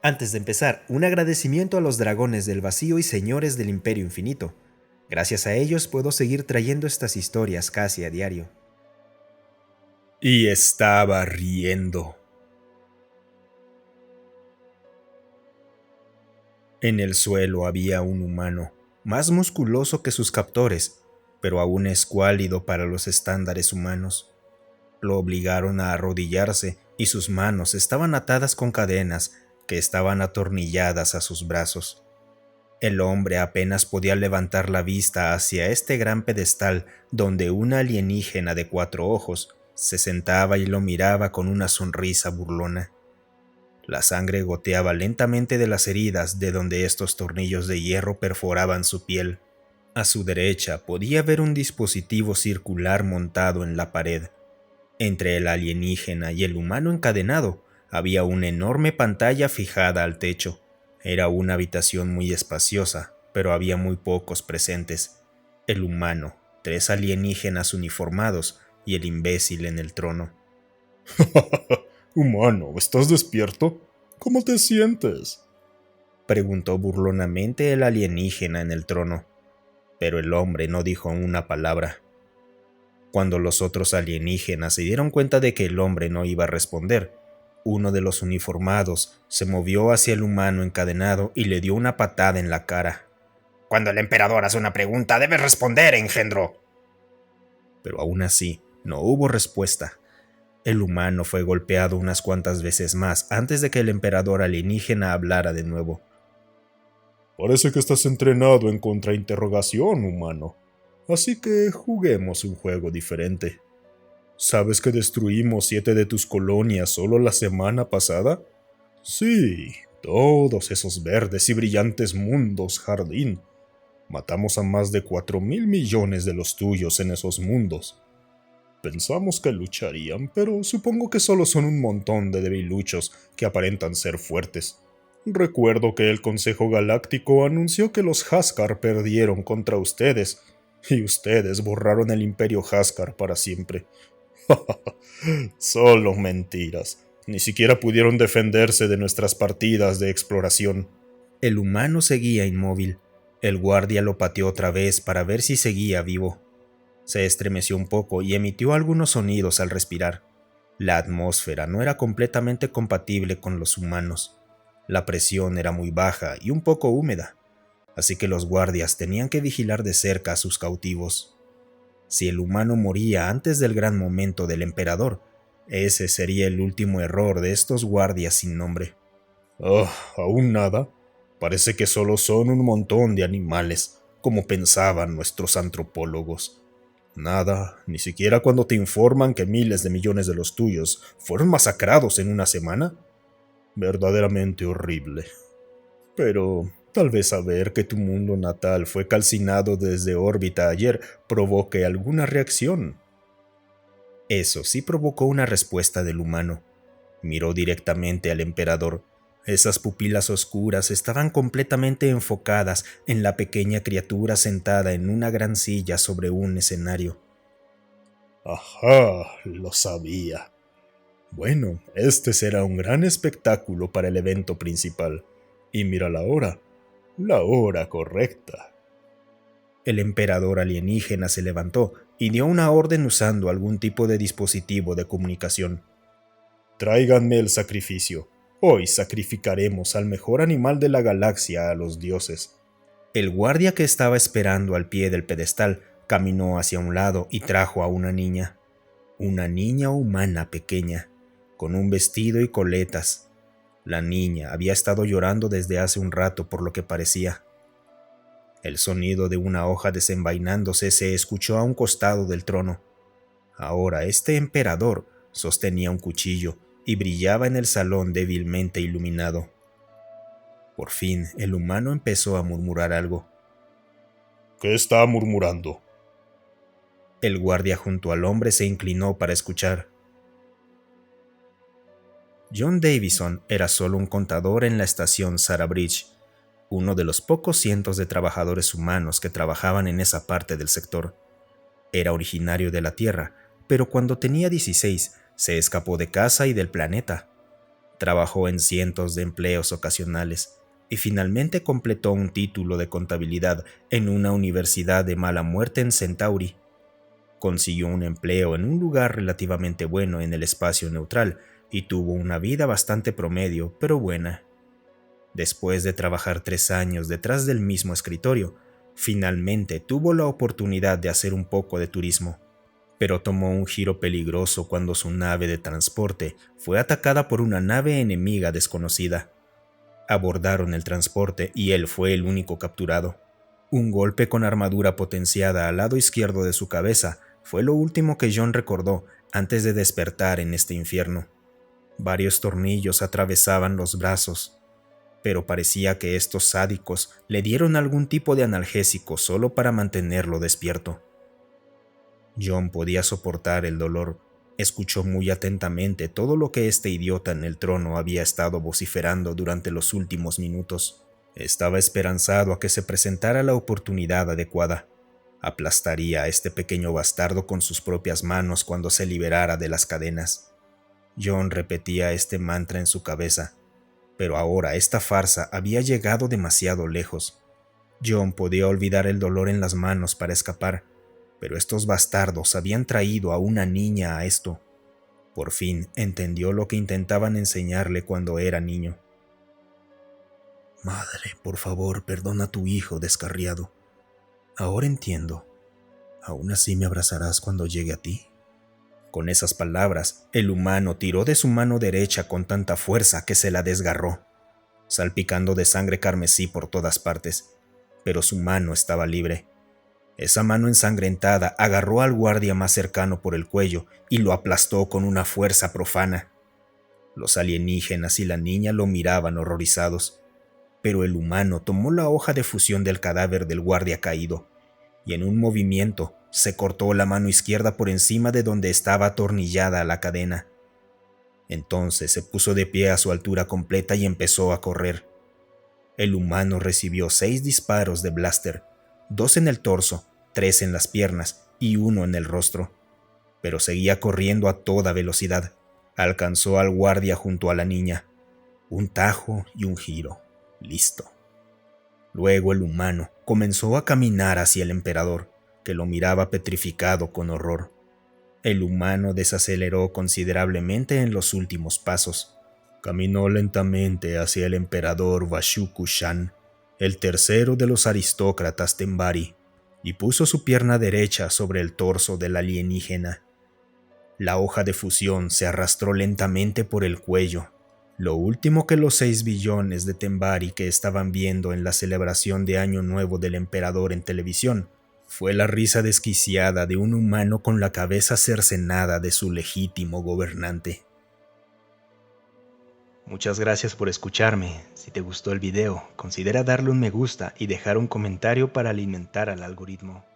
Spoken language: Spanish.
Antes de empezar, un agradecimiento a los dragones del vacío y señores del Imperio Infinito. Gracias a ellos puedo seguir trayendo estas historias casi a diario. Y estaba riendo. En el suelo había un humano, más musculoso que sus captores, pero aún escuálido para los estándares humanos. Lo obligaron a arrodillarse y sus manos estaban atadas con cadenas que estaban atornilladas a sus brazos. El hombre apenas podía levantar la vista hacia este gran pedestal donde una alienígena de 4 ojos se sentaba y lo miraba con una sonrisa burlona. La sangre goteaba lentamente de las heridas de donde estos tornillos de hierro perforaban su piel. A su derecha podía ver un dispositivo circular montado en la pared. Entre el alienígena y el humano encadenado había una enorme pantalla fijada al techo. Era una habitación muy espaciosa, pero había muy pocos presentes. El humano, 3 alienígenas uniformados y el imbécil en el trono. Humano, ¿estás despierto? ¿Cómo te sientes? Preguntó burlonamente el alienígena en el trono, pero el hombre no dijo una palabra. Cuando los otros alienígenas se dieron cuenta de que el hombre no iba a responder, uno de los uniformados se movió hacia el humano encadenado y le dio una patada en la cara. Cuando el emperador hace una pregunta, debes responder, engendro. Pero aún así, no hubo respuesta. El humano fue golpeado unas cuantas veces más antes de que el emperador alienígena hablara de nuevo. Parece que estás entrenado en contrainterrogación, humano. Así que juguemos un juego diferente. ¿Sabes que destruimos 7 de tus colonias solo la semana pasada? Sí, todos esos verdes y brillantes mundos jardín. Matamos a más de 4.000 millones de los tuyos en esos mundos. Pensamos que lucharían, pero supongo que solo son un montón de debiluchos que aparentan ser fuertes. Recuerdo que el Consejo Galáctico anunció que los Haskar perdieron contra ustedes, y ustedes borraron el Imperio Haskar para siempre. Solo mentiras. Ni siquiera pudieron defenderse de nuestras partidas de exploración. El humano seguía inmóvil. El guardia lo pateó otra vez para ver si seguía vivo. Se estremeció un poco y emitió algunos sonidos al respirar. La atmósfera no era completamente compatible con los humanos. La presión era muy baja y un poco húmeda, así que los guardias tenían que vigilar de cerca a sus cautivos. Si el humano moría antes del gran momento del emperador, ese sería el último error de estos guardias sin nombre. ¿Aún nada? Parece que solo son un montón de animales, como pensaban nuestros antropólogos. Nada, ni siquiera cuando te informan que miles de millones de los tuyos fueron masacrados en una semana. Verdaderamente horrible. Pero tal vez saber que tu mundo natal fue calcinado desde órbita ayer provoque alguna reacción. Eso sí provocó una respuesta del humano. Miró directamente al emperador. Esas pupilas oscuras estaban completamente enfocadas en la pequeña criatura sentada en una gran silla sobre un escenario. Ajá, lo sabía. Bueno, este será un gran espectáculo para el evento principal. Y mira la hora correcta. El emperador alienígena se levantó y dio una orden usando algún tipo de dispositivo de comunicación. Tráiganme el sacrificio. Hoy sacrificaremos al mejor animal de la galaxia a los dioses. El guardia que estaba esperando al pie del pedestal caminó hacia un lado y trajo a una niña humana pequeña, con un vestido y coletas. La niña había estado llorando desde hace un rato por lo que parecía. El sonido de una hoja desenvainándose se escuchó a un costado del trono. Ahora este emperador sostenía un cuchillo y brillaba en el salón débilmente iluminado. Por fin el humano empezó a murmurar algo. ¿Qué está murmurando? El guardia junto al hombre se inclinó para escuchar. John Davison era solo un contador en la estación Sarah Bridge, uno de los pocos cientos de trabajadores humanos que trabajaban en esa parte del sector. Era originario de la Tierra, pero cuando tenía 16 se escapó de casa y del planeta. Trabajó en cientos de empleos ocasionales y finalmente completó un título de contabilidad en una universidad de mala muerte en Centauri. Consiguió un empleo en un lugar relativamente bueno en el espacio neutral y tuvo una vida bastante promedio, pero buena. Después de trabajar 3 años detrás del mismo escritorio, finalmente tuvo la oportunidad de hacer un poco de turismo, pero tomó un giro peligroso cuando su nave de transporte fue atacada por una nave enemiga desconocida. Abordaron el transporte y él fue el único capturado. Un golpe con armadura potenciada al lado izquierdo de su cabeza fue lo último que John recordó antes de despertar en este infierno. Varios tornillos atravesaban los brazos, pero parecía que estos sádicos le dieron algún tipo de analgésico solo para mantenerlo despierto. John podía soportar el dolor. Escuchó muy atentamente todo lo que este idiota en el trono había estado vociferando durante los últimos minutos. Estaba esperanzado a que se presentara la oportunidad adecuada. Aplastaría a este pequeño bastardo con sus propias manos cuando se liberara de las cadenas. John repetía este mantra en su cabeza, pero ahora esta farsa había llegado demasiado lejos. John podía olvidar el dolor en las manos para escapar, pero estos bastardos habían traído a una niña a esto. Por fin entendió lo que intentaban enseñarle cuando era niño. Madre, por favor, perdona a tu hijo descarriado. Ahora entiendo. ¿Aún así me abrazarás cuando llegue a ti? Con esas palabras, el humano tiró de su mano derecha con tanta fuerza que se la desgarró, salpicando de sangre carmesí por todas partes, pero su mano estaba libre. Esa mano ensangrentada agarró al guardia más cercano por el cuello y lo aplastó con una fuerza profana. Los alienígenas y la niña lo miraban horrorizados, pero el humano tomó la hoja de fusión del cadáver del guardia caído y en un movimiento se cortó la mano izquierda por encima de donde estaba atornillada la cadena. Entonces se puso de pie a su altura completa y empezó a correr. El humano recibió 6 disparos de blaster, 2 en el torso, 3 en las piernas y 1 en el rostro, pero seguía corriendo a toda velocidad. Alcanzó al guardia junto a la niña. Un tajo y un giro. Listo. Luego el humano comenzó a caminar hacia el emperador, que lo miraba petrificado con horror. El humano desaceleró considerablemente en los últimos pasos. Caminó lentamente hacia el emperador Vashuku-shan, el tercero de los aristócratas Tembari, y puso su pierna derecha sobre el torso del alienígena. La hoja de fusión se arrastró lentamente por el cuello. Lo último que los 6 billones de Tembari que estaban viendo en la celebración de Año Nuevo del emperador en televisión fue la risa desquiciada de un humano con la cabeza cercenada de su legítimo gobernante. Muchas gracias por escucharme. Si te gustó el video, considera darle un me gusta y dejar un comentario para alimentar al algoritmo.